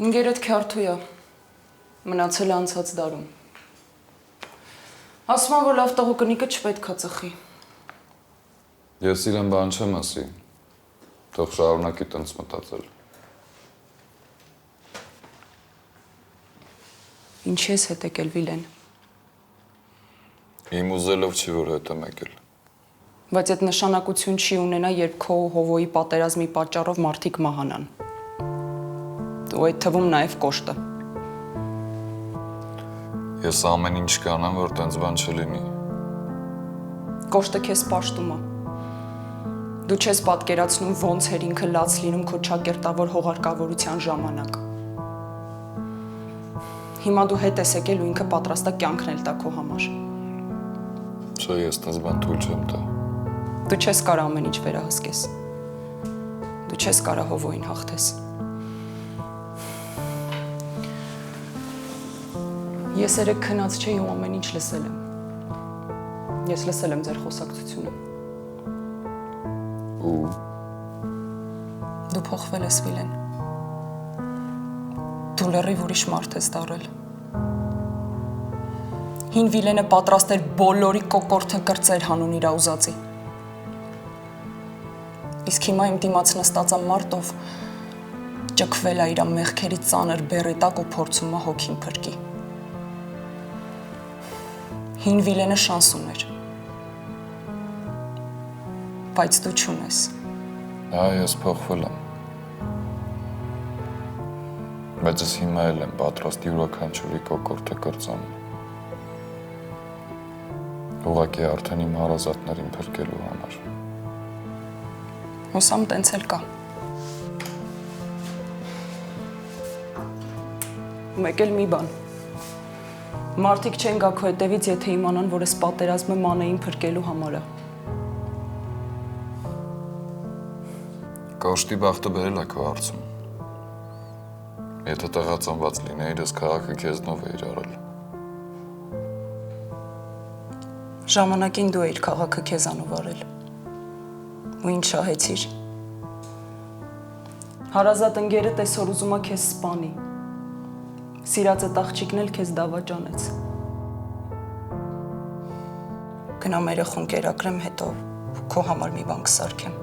Ընկերդ քյարթույա, մնացել է անցած դարում։ Ասում եմ, որ լավ տղուկնիկը չպետք է ծխի։ Ես իրեն բան չեմ ասի, թող շարունակի տենց մտածել։ Ինչի ես հետ եկել, Վիլեն։ Իմ ուզելով չի, որ հետ եմ եկել։ Բայց այդ նշանակություն չի ունենա, երբ քո ու Հովոյի պատերազմի պատճառով մարդիկ մահանան։ Ու այդ թվում նաև կոշտը։ Ես ամեն ինչ կանեմ, որ տենց բան չլինի։ Կոշտը քեզ պաշտում է։ Դու չես պատկերացնում ոնց էր ինքը լաց լինում քո ճակերտավոր հողարկավորության ժամանակ։ Հիմա դու հետ ես եկել ու ինքը պատրաստ է կյանքն էլ տա քո համար։ Չէ, ես տես բան թույլ չեմ տա։ Դու չես կարող ամեն ինչ վերահսկես։ Դու չես կարող Հովոյին հաղթես։ Ես երեք քնած չէի ու ամեն ինչ լսել եմ։ Ես լսել եմ ձեր խոսակցությունը։ Ու Դու փոխվել ես, Վիլեն։ Դու լրիվ ուրիշ մարդ ես դառել։ Հին Վիլենը պատրաստ էր բոլորի կոկորդը կրծեր հանուն իր ուզածի։ Իսկ հիմա իմ դիմաց նստած մարդ, ով ճկվել է իր մեղքերի ծանր բեռի տակ ու փորձում է հոգին փրկի։ Հին Վիլենը շանս ուներ։ Բայց դու չունես։ ես փոխվել եմ։ Բայց ես հիմա էլ եմ պատրաստ յուրաքանչյուրի կոկորդը կրծանում։ Ուղղակի արդեն իմ հարազատներին փրկելու համար։ Հուսամ տենց էլ կա։ Մեկ էլ մի բան։ Մարդիկ չեն գա քո հետևից, եթե իմանան, որ ես պատերազմը մանեին փրկելու համար է։ Կոշտի բախտը բերել է քո հարցում։ Եթե տեղածանված լինեիր, ես քաղաքը քեզնով էիր արել։ Ժամանակին դու էիր քաղաքը քեզանով արել։ Ու ինչ շահեցիր։ Հարազատ ընկերդ այսօր ուզում է քեզ սպանի։ Սիրած այդ աղջիկն էլ քեզ դավաճանեց։ Գնամ երեխուն կերակրեմ, հետո քո համար մի բան կսարքեմ։